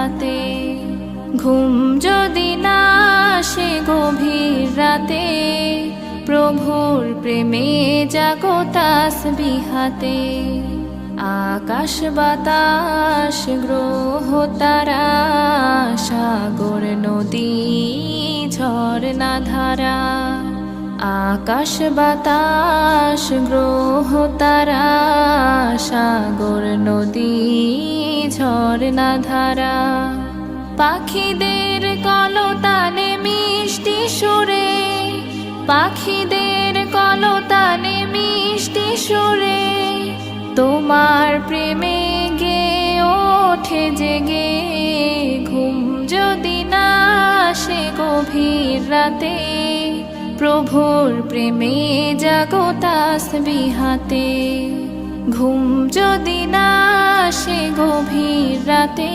বিহাতে। ঘুম যদি না আসে গভীর রাতে, প্রভুর প্রেমে জাগো তাসবিহাতে। আকাশ বাতাস গ্রহ তারা, সাগর নদী ঝরনা ধারা। আকাশ বাতাস গ্রহ তারা, সাগর নদী ঝরনা ধারা। পাখিদের কলতানে মিষ্টি সুরে, পাখিদের কলতানে মিষ্টি সুরে, তোমার প্রেমে গে ওঠে জেগে। ঘুম যদি না আসে গভীর রাতে, প্রভুর প্রেমে জাগো তাসবিহাতে। ঘুম যদি না আসে গভীর রাতে,